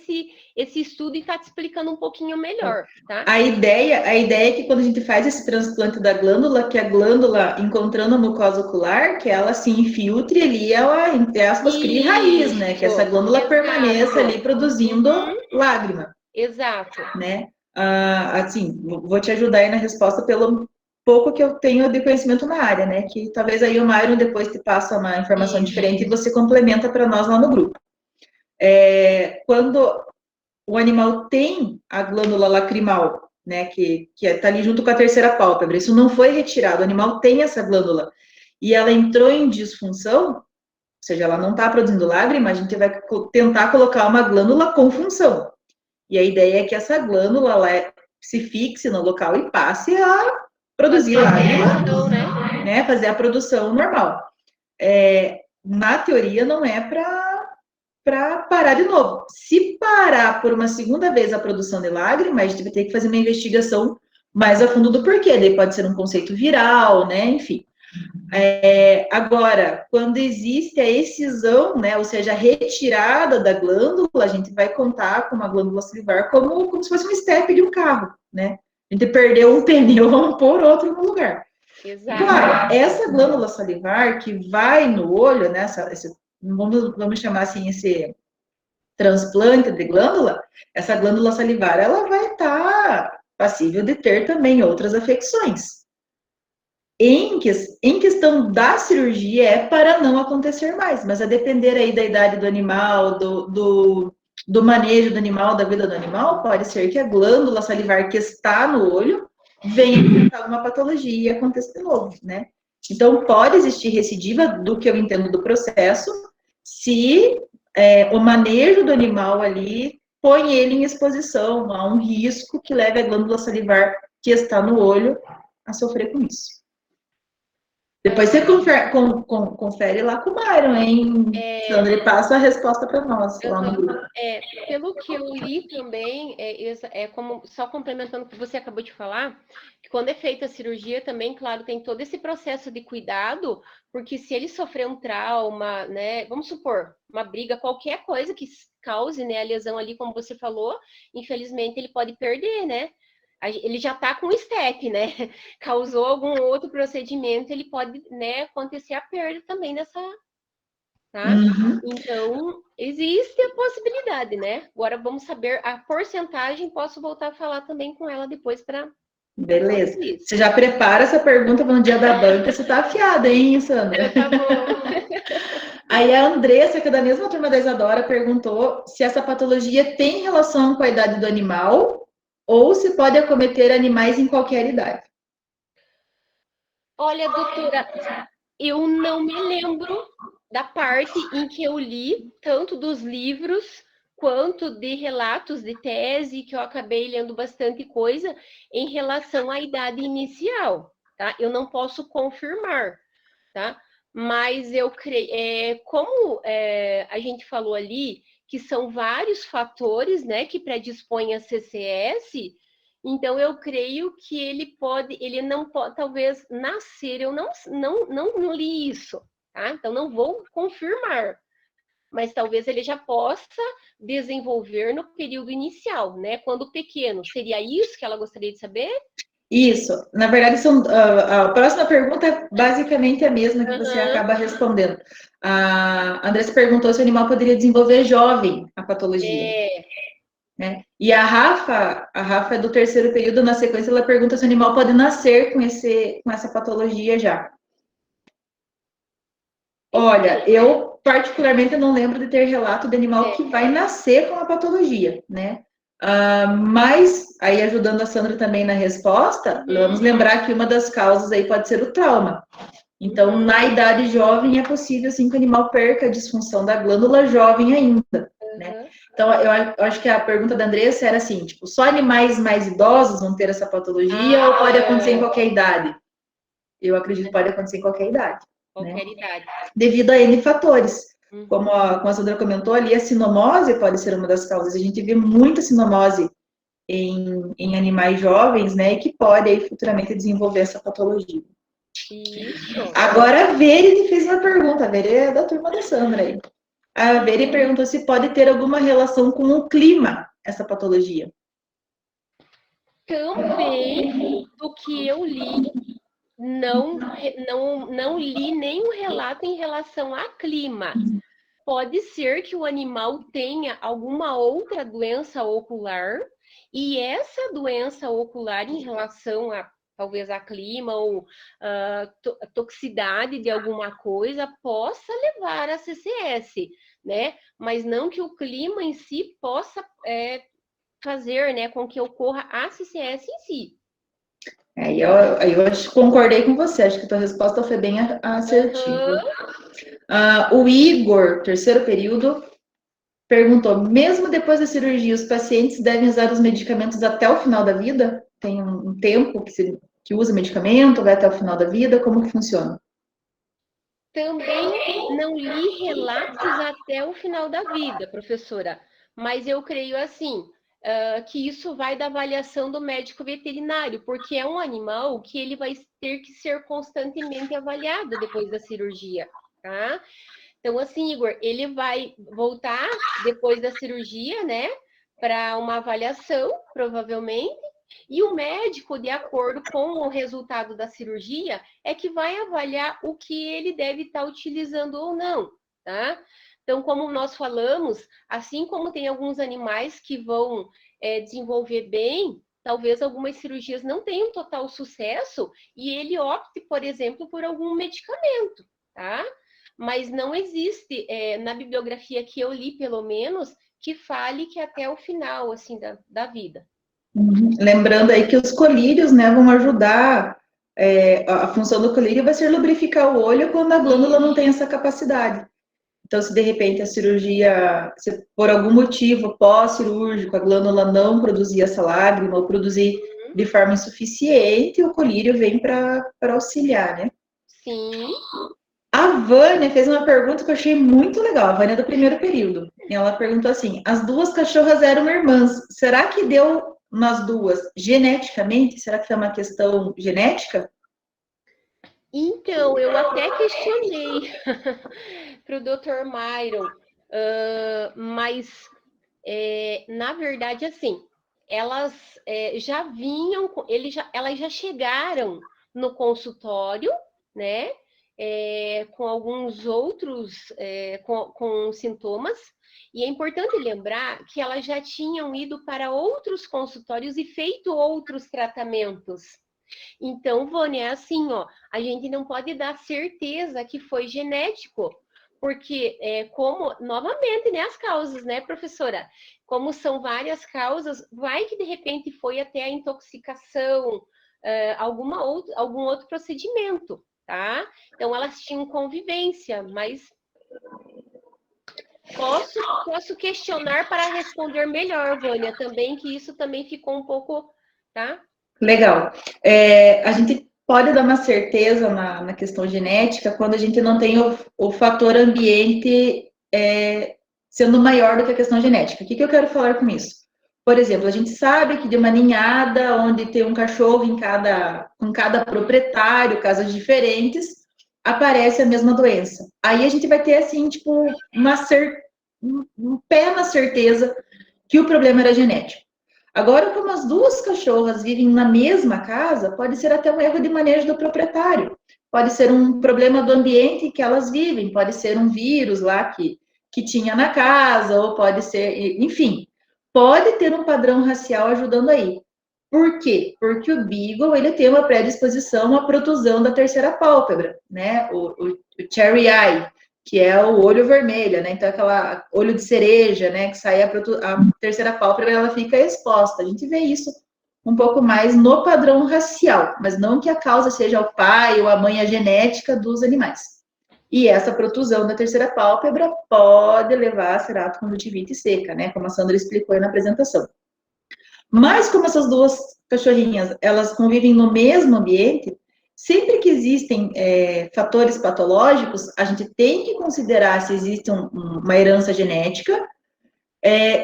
esse estudo e estar te explicando um pouquinho melhor, tá? A ideia é que quando a gente faz esse transplante da glândula, que a glândula, encontrando a mucosa ocular, que ela se infiltre ali, ela, entre aspas, crie raiz, né? Que essa glândula permaneça ali produzindo lágrima. Exato. Né? Assim, vou te ajudar aí na resposta pelo pouco que eu tenho de conhecimento na área, né? Que talvez aí o Myron depois te passa uma informação diferente e você complementa para nós lá no grupo. Quando o animal tem a glândula lacrimal, né? Que está ali junto com a terceira pálpebra, isso não foi retirado, o animal tem essa glândula e ela entrou em disfunção, ou seja, ela não está produzindo lágrima, a gente vai tentar colocar uma glândula com função. E a ideia é que essa glândula ela se fixe no local e passe a produzir lágrima, né? Fazer a produção normal. Na teoria, não é para parar de novo. Se parar por uma segunda vez a produção de lágrima, a gente vai ter que fazer uma investigação mais a fundo do porquê. Daí pode ser um conceito viral, né? Enfim. Agora, quando existe a excisão, né, ou seja, a retirada da glândula, a gente vai contar com uma glândula salivar como se fosse um estepe de um carro, né? A gente perdeu um pneu, vamos pôr outro no lugar. Exato. Claro, essa glândula salivar que vai no olho, né, vamos chamar assim, esse transplante de glândula, essa glândula salivar, ela vai estar passível de ter também outras afecções. Em questão da cirurgia é para não acontecer mais, mas a depender aí da idade do animal, do manejo do animal, da vida do animal, pode ser que a glândula salivar que está no olho venha apresentar alguma patologia e aconteça de novo, né? Então, pode existir recidiva, do que eu entendo do processo, se o manejo do animal ali põe ele em exposição a um risco que leve a glândula salivar que está no olho a sofrer com isso. Depois você confere lá com o Myron, hein? Sandra, ele passa a resposta para nós lá no grupo. Pelo que eu li também, como só complementando o que você acabou de falar, que quando é feita a cirurgia também, claro, tem todo esse processo de cuidado, porque se ele sofrer um trauma, né, vamos supor, uma briga, qualquer coisa que cause, né, a lesão ali, como você falou, infelizmente ele pode perder, né? Ele já está com o step, né? Causou algum outro procedimento, ele pode, né, acontecer a perda também nessa, tá? Então, existe a possibilidade, né? Agora vamos saber a porcentagem, posso voltar a falar também com ela depois para... Beleza. Você já prepara essa pergunta para no dia da banca, você tá afiada, hein, Sandra? Tá bom. Aí a Andressa, que é da mesma turma da Isadora, perguntou se essa patologia tem relação com a idade do animal ou se pode acometer animais em qualquer idade. Olha, doutora, eu não me lembro da parte em que eu li, tanto dos livros quanto de relatos de tese, que eu acabei lendo bastante coisa em relação à idade inicial, tá? Eu não posso confirmar, tá? Mas eu creio, como a gente falou ali, que são vários fatores, né, que predispõem a CCS, então eu creio que ele não pode, talvez, nascer, eu não li isso, tá? Então não vou confirmar, mas talvez ele já possa desenvolver no período inicial, né, quando pequeno. Seria isso que ela gostaria de saber? Isso. Na verdade, a próxima pergunta é basicamente a mesma que você acaba respondendo. A Andressa perguntou se o animal poderia desenvolver jovem a patologia. Né? E a Rafa é do terceiro período, na sequência ela pergunta se o animal pode nascer com essa patologia já. Olha, eu particularmente não lembro de ter relato de animal que vai nascer com a patologia, né? Mas, aí ajudando a Sandra também na resposta, vamos lembrar que uma das causas aí pode ser o trauma. Então, na idade jovem, é possível, sim, que o animal perca a disfunção da glândula jovem ainda, né? Então, eu acho que a pergunta da Andressa era assim, tipo, só animais mais idosos vão ter essa patologia ou pode acontecer em qualquer idade? Eu acredito que pode acontecer em qualquer idade. Qualquer idade. Devido a N fatores. Como a Sandra comentou ali, a sinomose pode ser uma das causas. A gente vê muita sinomose em animais jovens, né, e que pode aí futuramente desenvolver essa patologia. Isso. Agora a Veri fez uma pergunta, a Veri é da turma da Sandra aí. A Veri perguntou se pode ter alguma relação com o clima, essa patologia. Também, do que eu li, não li nenhum relato em relação a clima. Pode ser que o animal tenha alguma outra doença ocular, e essa doença ocular em relação a talvez a clima ou toxicidade de alguma coisa possa levar a CCS, né? Mas não que o clima em si possa fazer, né, com que ocorra a CCS em si. Eu concordei com você, acho que a tua resposta foi bem assertiva. O Igor, terceiro período, perguntou, mesmo depois da cirurgia, os pacientes devem usar os medicamentos até o final da vida? Tem um tempo que usa medicamento, vai até o final da vida? Como que funciona? Também não li relatos até o final da vida, professora, mas eu creio assim, que isso vai da avaliação do médico veterinário, porque é um animal que ele vai ter que ser constantemente avaliado depois da cirurgia, tá? Então, assim, Igor, ele vai voltar depois da cirurgia, né, para uma avaliação, provavelmente, e o médico, de acordo com o resultado da cirurgia, é que vai avaliar o que ele deve estar utilizando ou não, tá? Então, como nós falamos, assim como tem alguns animais que vão desenvolver bem, talvez algumas cirurgias não tenham total sucesso e ele opte, por exemplo, por algum medicamento, tá? Mas não existe, na bibliografia que eu li, pelo menos, que fale que até o final, assim, da vida. Lembrando aí que os colírios, né, vão ajudar, a função do colírio vai ser lubrificar o olho quando a glândula não tem essa capacidade. Então, se de repente a cirurgia, se por algum motivo pós-cirúrgico, a glândula não produzir essa lágrima ou produzir de forma insuficiente, o colírio vem para auxiliar, né? Sim. A Vânia fez uma pergunta que eu achei muito legal, a Vânia é do primeiro período. E ela perguntou assim: as duas cachorras eram irmãs, será que deu nas duas geneticamente? Será que foi uma questão genética? Então, eu até questionei para o Dr. Myron, mas, na verdade, assim, elas já vinham, elas já chegaram no consultório, né, com alguns outros, com sintomas, e é importante lembrar que elas já tinham ido para outros consultórios e feito outros tratamentos. Então, Vânia, é assim, ó, a gente não pode dar certeza que foi genético, porque como, novamente, né, as causas, né, professora? Como são várias causas, vai que de repente foi até a intoxicação, algum outro procedimento, tá? Então, elas tinham convivência, mas posso questionar para responder melhor, Vânia, também, que isso também ficou um pouco, tá? Legal. A gente pode dar uma certeza na questão genética quando a gente não tem o fator ambiente sendo maior do que a questão genética. O que eu quero falar com isso? Por exemplo, a gente sabe que de uma ninhada onde tem um cachorro com cada proprietário, casas diferentes, aparece a mesma doença. Aí a gente vai ter, assim, tipo, um pé na certeza que o problema era genético. Agora, como as duas cachorras vivem na mesma casa, pode ser até um erro de manejo do proprietário. Pode ser um problema do ambiente que elas vivem, pode ser um vírus lá que tinha na casa, ou pode ser, enfim. pode ter um padrão racial ajudando aí. Por quê? Porque o Beagle, ele tem uma predisposição à protusão da terceira pálpebra, né? O cherry eye, que é o olho vermelho, né? Então, aquela olho de cereja, né? Que sai a terceira pálpebra, ela fica exposta. A gente vê isso um pouco mais no padrão racial, mas não que a causa seja o pai ou a mãe, a genética dos animais. E essa protusão da terceira pálpebra pode levar a ceratocondilite seca, né? Como a Sandra explicou aí na apresentação. Mas como essas duas cachorrinhas, elas convivem no mesmo ambiente, sempre que existem fatores patológicos, a gente tem que considerar se existe uma herança genética,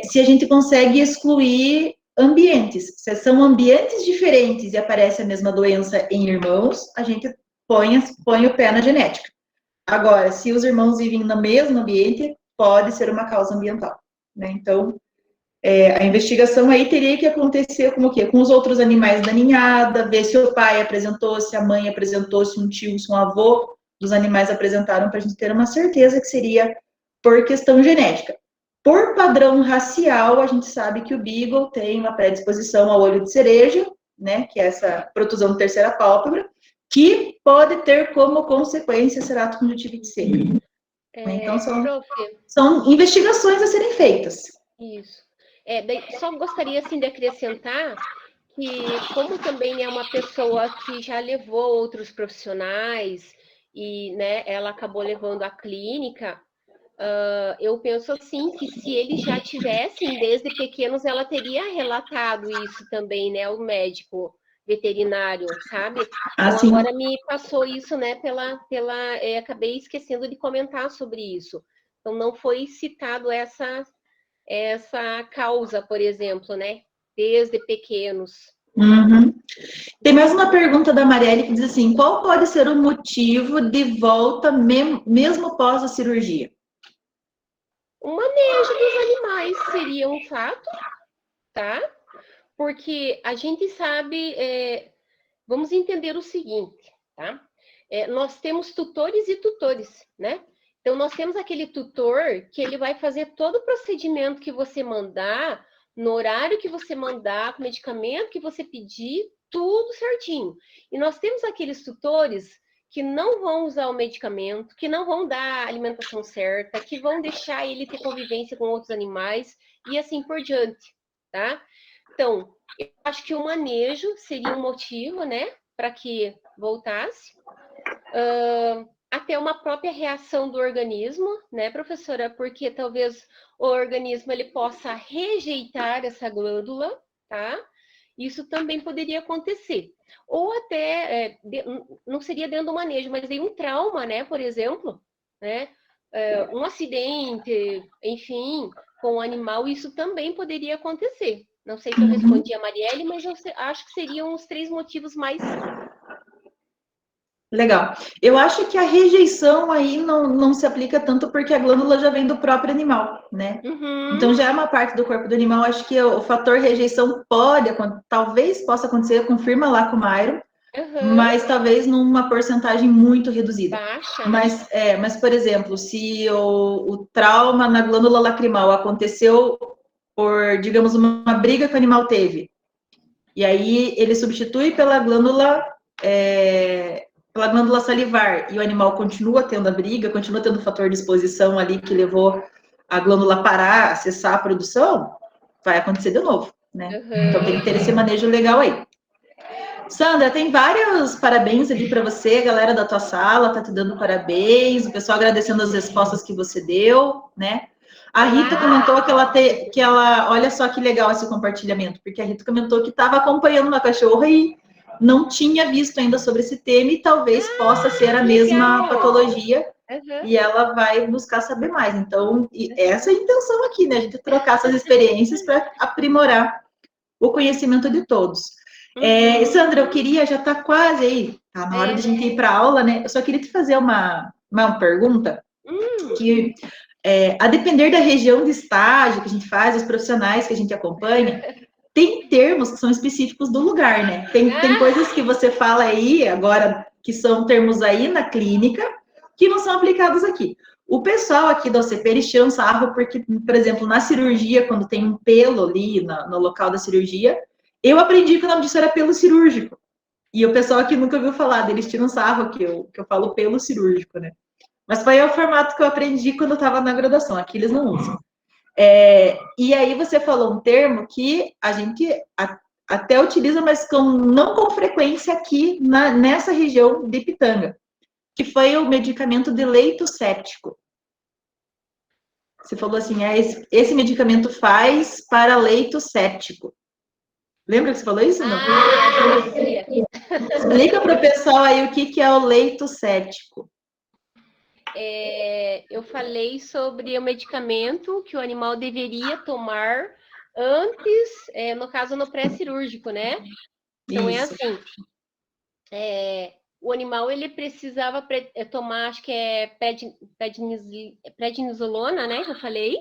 se a gente consegue excluir ambientes. Se são ambientes diferentes e aparece a mesma doença em irmãos, a gente põe o pé na genética. Agora, se os irmãos vivem no mesmo ambiente, pode ser uma causa ambiental, né? Então, a investigação aí teria que acontecer com o quê? Com os outros animais da ninhada, ver se o pai apresentou, se a mãe apresentou, se um tio, se um avô dos animais apresentaram, para a gente ter uma certeza que seria por questão genética. Por padrão racial, a gente sabe que o Beagle tem uma predisposição ao olho de cereja, né, que é essa protusão de terceira pálpebra, que pode ter como consequência ceratocondilite seca. Então, são investigações a serem feitas. Isso. Só gostaria, assim, de acrescentar que, como também é uma pessoa que já levou outros profissionais e, né, ela acabou levando a clínica, eu penso, assim, que se eles já tivessem, desde pequenos, ela teria relatado isso também, né, ao médico veterinário, sabe? Então, agora me passou isso, né, acabei esquecendo de comentar sobre isso. Então, não foi citado essa causa, por exemplo, né? Desde pequenos. Uhum. Tem mais uma pergunta da Marielle que diz assim: qual pode ser o motivo de volta mesmo após a cirurgia? O manejo dos animais seria um fato, tá? Porque a gente sabe, vamos entender o seguinte, tá? Nós temos tutores e tutores, né? Então, nós temos aquele tutor que ele vai fazer todo o procedimento que você mandar, no horário que você mandar, com o medicamento que você pedir, tudo certinho. E nós temos aqueles tutores que não vão usar o medicamento, que não vão dar a alimentação certa, que vão deixar ele ter convivência com outros animais e assim por diante, tá? Então, eu acho que o manejo seria um motivo, né, para que voltasse. Até uma própria reação do organismo, né, professora? Porque talvez o organismo ele possa rejeitar essa glândula, tá? Isso também poderia acontecer. Ou até, não seria dentro do manejo, mas de um trauma, né, por exemplo, né? Um acidente, enfim, com o animal, isso também poderia acontecer. Não sei se eu respondi a Marielle, mas eu acho que seriam os 3 motivos mais... Legal. Eu acho que a rejeição aí não se aplica tanto porque a glândula já vem do próprio animal, né? Uhum. Então já é uma parte do corpo do animal. Acho que o fator rejeição talvez possa acontecer, confirma lá com o Mairo, mas talvez numa porcentagem muito reduzida. Baixa. Mas por exemplo, se o trauma na glândula lacrimal aconteceu por, digamos, uma briga que o animal teve, e aí ele substitui pela glândula salivar, e o animal continua tendo a briga, continua tendo o fator de exposição ali que levou a glândula a parar, a cessar a produção, vai acontecer de novo, né? Então tem que ter esse manejo legal aí. Sandra, tem vários parabéns ali para você, a galera da tua sala tá te dando parabéns, o pessoal agradecendo as respostas que você deu, né? A Rita comentou que ela, olha só que legal esse compartilhamento, porque a Rita comentou que estava acompanhando uma cachorra e não tinha visto ainda sobre esse tema e talvez possa ser a mesma patologia e ela vai buscar saber mais. Então, essa é a intenção aqui, né? A gente trocar essas experiências para aprimorar o conhecimento de todos. Sandra, eu queria, já está quase aí, tá na hora de a gente ir para a aula, né? Eu só queria te fazer uma pergunta que, a depender da região de estágio que a gente faz, os profissionais que a gente acompanha, tem termos que são específicos do lugar, né? Tem coisas que você fala aí, agora, que são termos aí na clínica, que não são aplicados aqui. O pessoal aqui da OCP, eles tiram sarro porque, por exemplo, na cirurgia, quando tem um pelo ali no local da cirurgia, eu aprendi que o nome disso era pelo cirúrgico. E o pessoal aqui nunca ouviu falar, eles tiram sarro que eu falo pelo cirúrgico, né? Mas foi o formato que eu aprendi quando eu estava na graduação, aqui eles não usam. E aí você falou um termo que a gente até utiliza, mas não com frequência aqui nessa região de Pitanga, que foi o medicamento de leito séptico. Você falou assim, esse medicamento faz para leito séptico. Lembra que você falou isso? Não? Explica para o pessoal aí o que é o leito séptico. Eu falei sobre o medicamento que o animal deveria tomar antes, no caso, no pré-cirúrgico, né? Então, Isso. é assim, o animal, ele precisava tomar, acho que é prednisolona, né, que eu falei.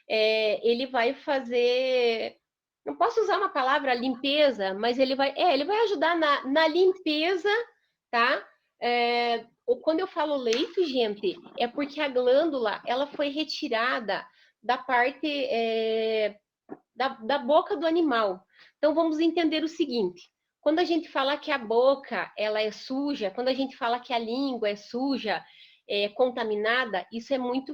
Ele vai fazer, não posso usar uma palavra, limpeza, mas ele vai ajudar na limpeza, tá? Quando eu falo leito, gente, é porque a glândula, ela foi retirada da parte da boca do animal. Então, vamos entender o seguinte. Quando a gente fala que a boca, ela é suja, quando a gente fala que a língua é suja, contaminada, isso é muito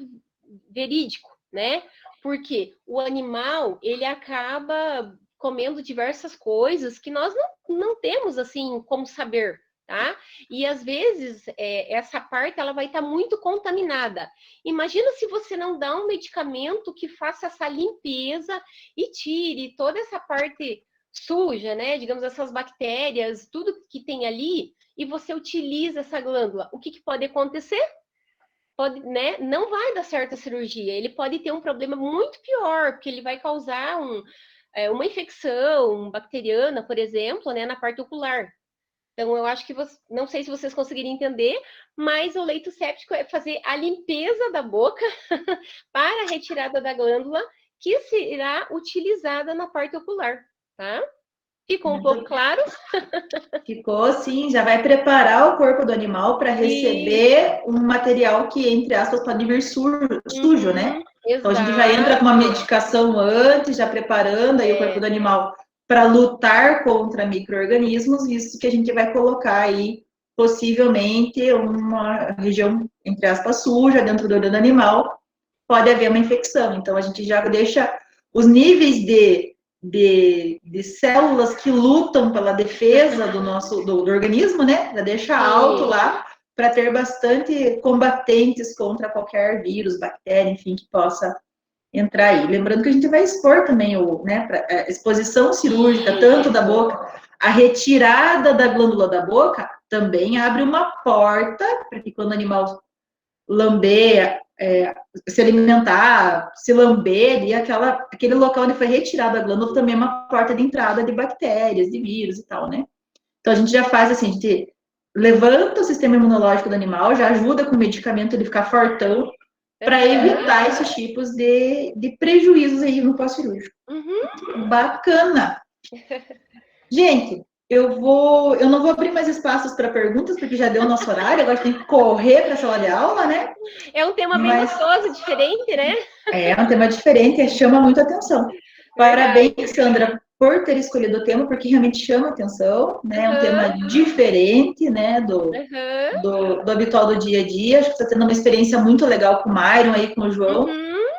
verídico, né? Porque o animal, ele acaba comendo diversas coisas que nós não temos, assim, como saber, tá? E, às vezes, essa parte, ela vai estar muito contaminada. Imagina se você não dá um medicamento que faça essa limpeza e tire toda essa parte suja, né? Digamos, essas bactérias, tudo que tem ali, e você utiliza essa glândula. O que pode acontecer? Pode, né? Não vai dar certo a cirurgia. Ele pode ter um problema muito pior, porque ele vai causar uma infecção bacteriana, por exemplo, né, na parte ocular. Então, eu acho que não sei se vocês conseguirem entender, mas o leito séptico é fazer a limpeza da boca para a retirada da glândula que será utilizada na parte ocular, tá? Ficou um pouco claro? Ficou, sim. Já vai preparar o corpo do animal para receber um material que, entre aspas, pode vir sujo, né? Então, a gente já entra com uma medicação antes, já preparando aí o corpo do animal para lutar contra micro-organismos, isso que a gente vai colocar aí, possivelmente, uma região, entre aspas, suja dentro do organismo animal, pode haver uma infecção. Então, a gente já deixa os níveis de células que lutam pela defesa do organismo, né? Já deixa alto lá, para ter bastante combatentes contra qualquer vírus, bactéria, enfim, que possa entrar aí. Lembrando que a gente vai expor também a exposição cirúrgica, tanto da boca, a retirada da glândula da boca também abre uma porta para que quando o animal lamber, se alimentar, se lamber, e aquele local onde foi retirada a glândula também é uma porta de entrada de bactérias, de vírus e tal, né? Então a gente já faz assim, a gente levanta o sistema imunológico do animal, já ajuda com o medicamento ele ficar fortão, para evitar esses tipos de prejuízos aí no pós-cirúrgico. Bacana! Gente, eu não vou abrir mais espaços para perguntas, porque já deu o nosso horário, agora tem que correr para a sala de aula, né? É um tema bem gostoso, diferente, né? É um tema diferente, chama muito atenção. Parabéns, Sandra, por ter escolhido o tema, porque realmente chama atenção, né? É um tema diferente, né? Do habitual do dia a dia. Acho que você está tendo uma experiência muito legal com o Myron aí, com o João,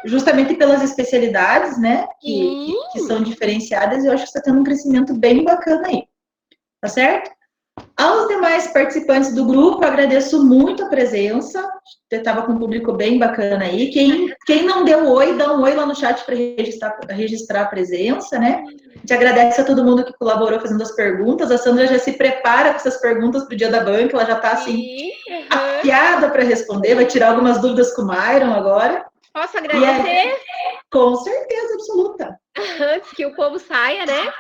justamente pelas especialidades, né? Que são diferenciadas, e eu acho que você está tendo um crescimento bem bacana aí. Tá certo? Aos demais participantes do grupo, agradeço muito a presença. Você estava com um público bem bacana aí. Quem não deu oi, dá um oi lá no chat para registrar a presença, né? A gente agradece a todo mundo que colaborou fazendo as perguntas. A Sandra já se prepara com essas perguntas para o dia da banca. Ela já está assim, afiada para responder. Vai tirar algumas dúvidas com o Myron agora. Posso agradecer? Com certeza absoluta. Antes que o povo saia, né?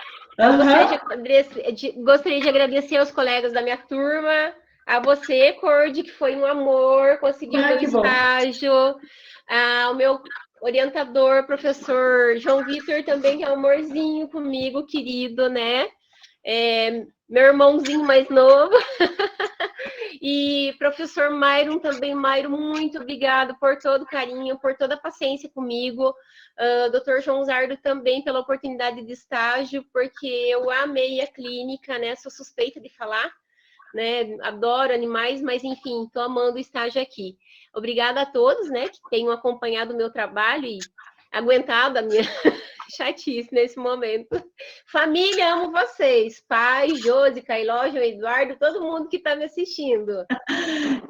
Gostaria de agradecer aos colegas da minha turma, a você, Cordy, que foi um amor, conseguiu meu estágio, ao meu orientador, professor João Vitor, também, que é um amorzinho comigo, querido, né? Meu irmãozinho mais novo. E professor Myron também, Myron, muito obrigado por todo o carinho, por toda a paciência comigo. Dr. João Zardo também pela oportunidade de estágio, porque eu amei a clínica, né? Sou suspeita de falar, né? Adoro animais, mas enfim, estou amando o estágio aqui. Obrigada a todos, né, que tenham acompanhado o meu trabalho e aguentado a minha chatice nesse momento. Família, amo vocês. Pai, Josi, Cailó, João Eduardo, todo mundo que está me assistindo.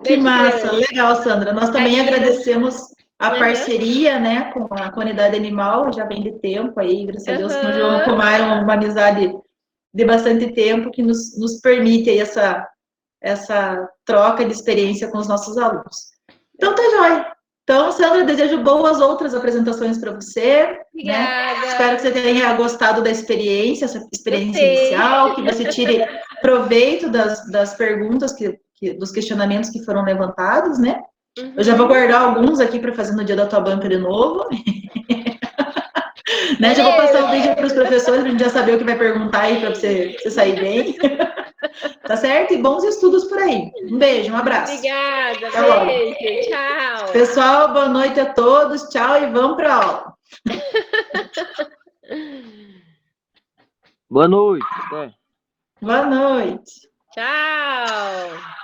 Que Beijo massa, grande. legal, Sandra. Nós também Imagina. agradecemos a Uhum. parceria, né, com a comunidade animal, já vem de tempo aí, graças a Deus, com o João e Uhum. com o Myron, uma amizade de bastante tempo que nos permite aí essa troca de experiência com os nossos alunos. Então, tá jóia. Então, Sandra, desejo boas outras apresentações para você. Obrigada. Né? Espero que você tenha gostado da experiência, essa experiência Gostei. inicial, que você tire proveito das perguntas, dos questionamentos que foram levantados, né? Uhum. Eu já vou guardar alguns aqui para fazer no dia da tua banca de novo. Né? Já vou passar o vídeo para os professores, para a gente já saber o que vai perguntar aí, para você sair bem. Tá certo? E bons estudos por aí. Um beijo, um abraço. Obrigada, até logo. Beijo, tchau. Pessoal, boa noite a todos. Tchau e vamos para a aula. Boa noite. Até. Boa noite. Tchau.